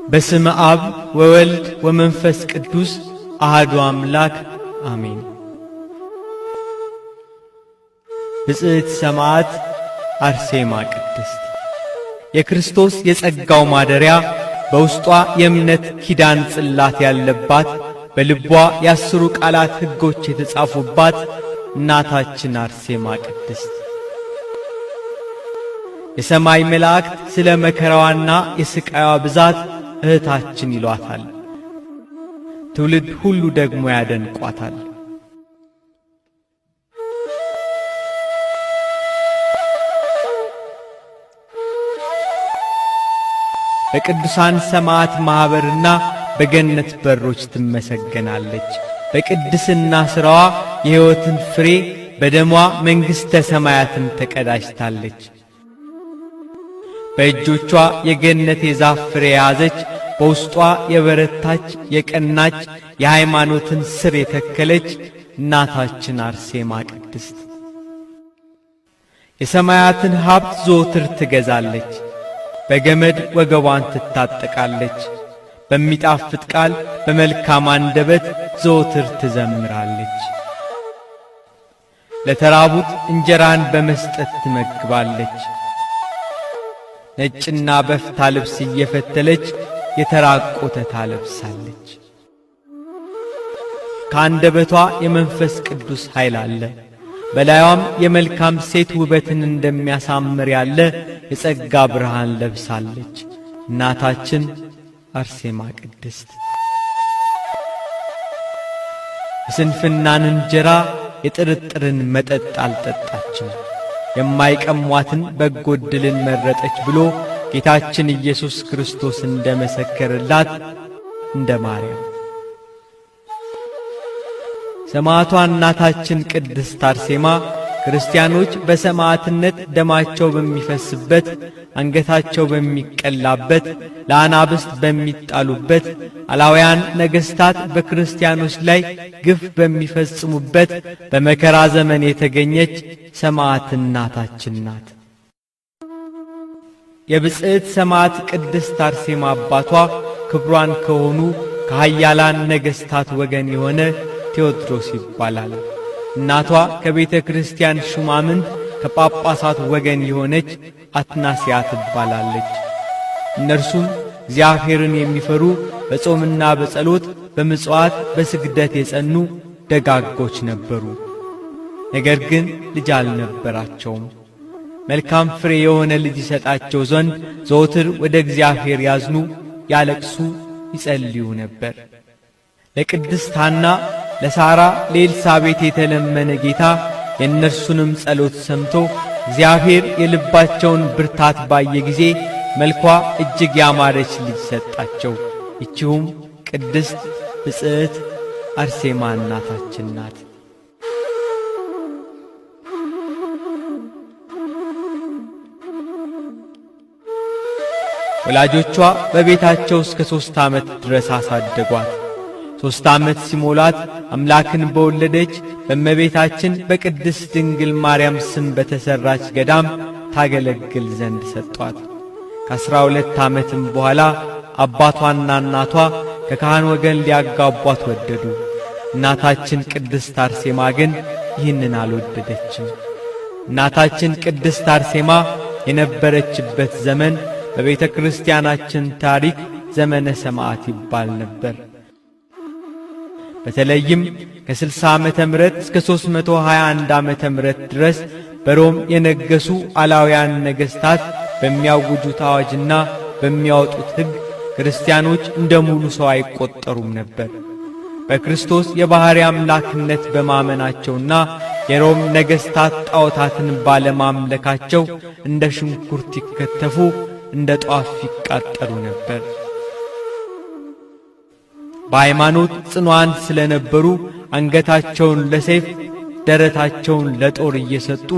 በስመ አብ ወወልድ ወመንፈስ ቅዱስ አሐዱ አምላክ አሜን። ብጽዕት ሰማዕት አርሴማ ቅድስት የክርስቶስ የጸጋው ማደሪያ በውስጧ የእምነት ኪዳን ጽላት ያለባት በልቧ የአስሩ ቃላት ሕጎች የተጻፉባት እናታችን አርሴማ ቅድስት የሰማይ መላእክት ስለ መከራዋና የስቃይዋ ብዛት እህታችን ይሏታል። ትውልድ ሁሉ ደግሞ ያደንቋታል። በቅዱሳን ሰማዕት ማኅበርና በገነት በሮች ትመሰገናለች። በቅድስና ሥራዋ የሕይወትን ፍሬ በደሟ መንግሥተ ሰማያትን ተቀዳጅታለች። በእጆቿ የገነት የዛፍ ፍሬ የያዘች በውስጧ የበረታች የቀናች የሃይማኖትን ሥር የተከለች እናታችን አርሴማ ቅድስት የሰማያትን ሀብት ዘወትር ትገዛለች። በገመድ ወገቧን ትታጠቃለች። በሚጣፍጥ ቃል በመልካም አንደበት ዘወትር ትዘምራለች። ለተራቡት እንጀራን በመስጠት ትመግባለች። ነጭና በፍታ ልብስ እየፈተለች የተራቆተ ታለብሳለች። ከአንደበቷ የመንፈስ ቅዱስ ኃይል አለ። በላዩም የመልካም ሴት ውበትን እንደሚያሳምር ያለ የጸጋ ብርሃን ለብሳለች። እናታችን አርሴማ ቅድስት የስንፍናን እንጀራ የጥርጥርን መጠጥ አልጠጣችም። የማይቀሟትን በጎ ዕድልን መረጠች ብሎ ጌታችን ኢየሱስ ክርስቶስ እንደመሰከረላት እንደ ማርያም ሰማዕቷ እናታችን ቅድስት አርሴማ ክርስቲያኖች በሰማዕትነት ደማቸው በሚፈስበት፣ አንገታቸው በሚቀላበት፣ ለአናብስት በሚጣሉበት፣ አላውያን ነገሥታት በክርስቲያኖች ላይ ግፍ በሚፈጽሙበት በመከራ ዘመን የተገኘች ሰማዕት እናታችን ናት። የብጽዕት ሰማዕት ቅድስት አርሴማ አባቷ ክብሯን ከሆኑ ከኃያላን ነገሥታት ወገን የሆነ ቴዎድሮስ ይባላል። እናቷ ከቤተ ክርስቲያን ሹማምንት ከጳጳሳት ወገን የሆነች አትናስያ ትባላለች። እነርሱም እግዚአብሔርን የሚፈሩ በጾምና በጸሎት በምጽዋት በስግደት የጸኑ ደጋጎች ነበሩ። ነገር ግን ልጅ አልነበራቸውም። መልካም ፍሬ የሆነ ልጅ ይሰጣቸው ዘንድ ዘወትር ወደ እግዚአብሔር ያዝኑ፣ ያለቅሱ፣ ይጸልዩ ነበር። ለቅድስት ሐና፣ ለሳራ፣ ለኤልሳቤጥ የተለመነ ጌታ የእነርሱንም ጸሎት ሰምቶ እግዚአብሔር የልባቸውን ብርታት ባየ ጊዜ መልኳ እጅግ ያማረች ልጅ ሰጣቸው። ይቺውም ቅድስት ብጽዕት አርሴማ እናታችን ናት። ወላጆቿ በቤታቸው እስከ 3 ዓመት ድረስ አሳደጓት። 3 ዓመት ሲሞላት አምላክን በወለደች በእመቤታችን በቅድስት ድንግል ማርያም ስም በተሠራች ገዳም ታገለግል ዘንድ ሰጧት። ከ12 ዓመትም በኋላ አባቷና እናቷ ከካህን ወገን ሊያጋቧት ወደዱ። እናታችን ቅድስት አርሴማ ግን ይህንን አልወደደችም። እናታችን ቅድስት አርሴማ የነበረችበት ዘመን በቤተ ክርስቲያናችን ታሪክ ዘመነ ሰማዕት ይባል ነበር። በተለይም ከ60 ዓመተ ምህረት እስከ 321 ዓመተ ምህረት ድረስ በሮም የነገሱ አላውያን ነገሥታት በሚያውጁት አዋጅና በሚያወጡት ሕግ ክርስቲያኖች እንደ ሙሉ ሰው አይቆጠሩም ነበር። በክርስቶስ የባሕርይ አምላክነት በማመናቸውና የሮም ነገሥታት ጣዖታትን ባለማምለካቸው እንደ ሽንኩርት ይከተፉ፣ እንደ ጧፍ ይቃጠሉ ነበር። በሃይማኖት ጽኑዓን ስለነበሩ አንገታቸውን ለሰይፍ ደረታቸውን ለጦር እየሰጡ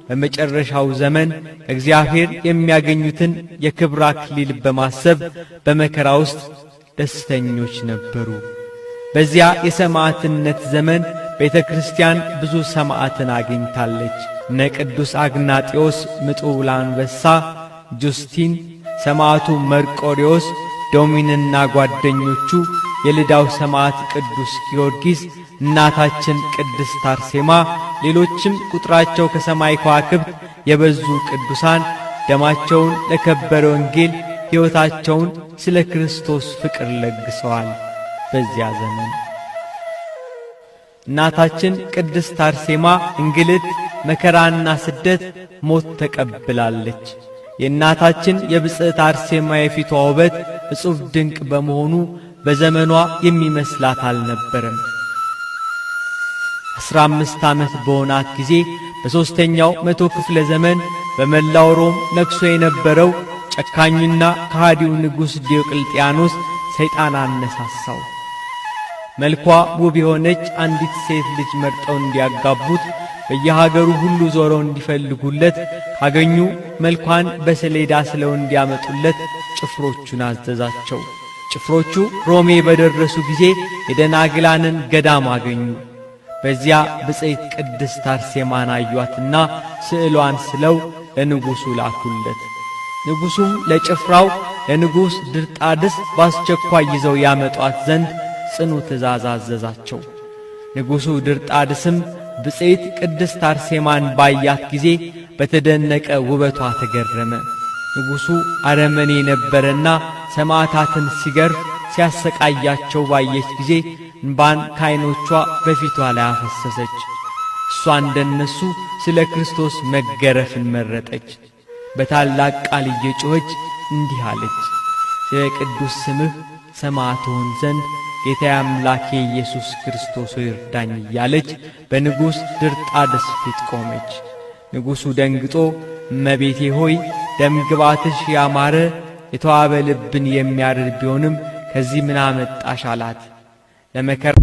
በመጨረሻው ዘመን እግዚአብሔር የሚያገኙትን የክብር አክሊል በማሰብ በመከራ ውስጥ ደስተኞች ነበሩ። በዚያ የሰማዕትነት ዘመን ቤተ ክርስቲያን ብዙ ሰማዕትን አግኝታለች። እነ ቅዱስ አግናጢዮስ ምጡዕ ለአንበሳ፣ ጁስቲን፣ ሰማዕቱ መርቆሬዎስ፣ ዶሚንና ጓደኞቹ፣ የልዳው ሰማዕት ቅዱስ ጊዮርጊስ፣ እናታችን ቅድስት አርሴማ፣ ሌሎችም ቁጥራቸው ከሰማይ ከዋክብት የበዙ ቅዱሳን ደማቸውን ለከበረ ወንጌል ሕይወታቸውን ስለ ክርስቶስ ፍቅር ለግሰዋል። በዚያ ዘመን እናታችን ቅድስት አርሴማ እንግልት፣ መከራና ስደት፣ ሞት ተቀብላለች። የእናታችን የብጽዕት አርሴማ የፊቷ ውበት እጹብ ድንቅ በመሆኑ በዘመኗ የሚመስላት አልነበረም። 15 ዓመት በሆናት ጊዜ በሦስተኛው መቶ ክፍለ ዘመን በመላው ሮም ነግሶ የነበረው ጨካኙና ከሃዲው ንጉሥ ዲዮቅልጥያኖስ ሰይጣን አነሳሳው። መልኳ ውብ የሆነች አንዲት ሴት ልጅ መርጠው እንዲያጋቡት በየሀገሩ ሁሉ ዞረው እንዲፈልጉለት ካገኙ መልኳን በሰሌዳ ስለው እንዲያመጡለት ጭፍሮቹን አዘዛቸው። ጭፍሮቹ ሮሜ በደረሱ ጊዜ የደናግላንን ገዳም አገኙ። በዚያ ብጽዕት ቅድስት አርሴማን አዩአትና ስዕሏን ስለው ለንጉሡ ላኩለት። ንጉሡም ለጭፍራው ለንጉሥ ድርጣድስ በአስቸኳይ ይዘው ያመጧት ዘንድ ጽኑ ትእዛዝ አዘዛቸው። ንጉሡ ድርጣድስም ብጽዕት ቅድስት አርሴማን ባያት ጊዜ በተደነቀ ውበቷ ተገረመ። ንጉሡ አረመኔ ነበረና ሰማዕታትን ሲገርፍ ሲያሰቃያቸው ባየች ጊዜ እንባን ከዓይኖቿ በፊቷ ላይ አፈሰሰች። እሷ እንደነሱ ስለ ክርስቶስ መገረፍን መረጠች። በታላቅ ቃል እየጮኸች እንዲህ አለች፣ ስለ ቅዱስ ስምህ ሰማዕት ሆን ዘንድ ጌታዬ አምላኬ ኢየሱስ ክርስቶስ ይርዳኝ እያለች በንጉሥ ድርጣድስ ፊት ቆመች። ንጉሡ ደንግጦ እመቤቴ ሆይ ደምግባትሽ ያማረ የተዋበ ልብን የሚያርድ ቢሆንም ከዚህ ምን አመጣሽ አላት። ለመከራ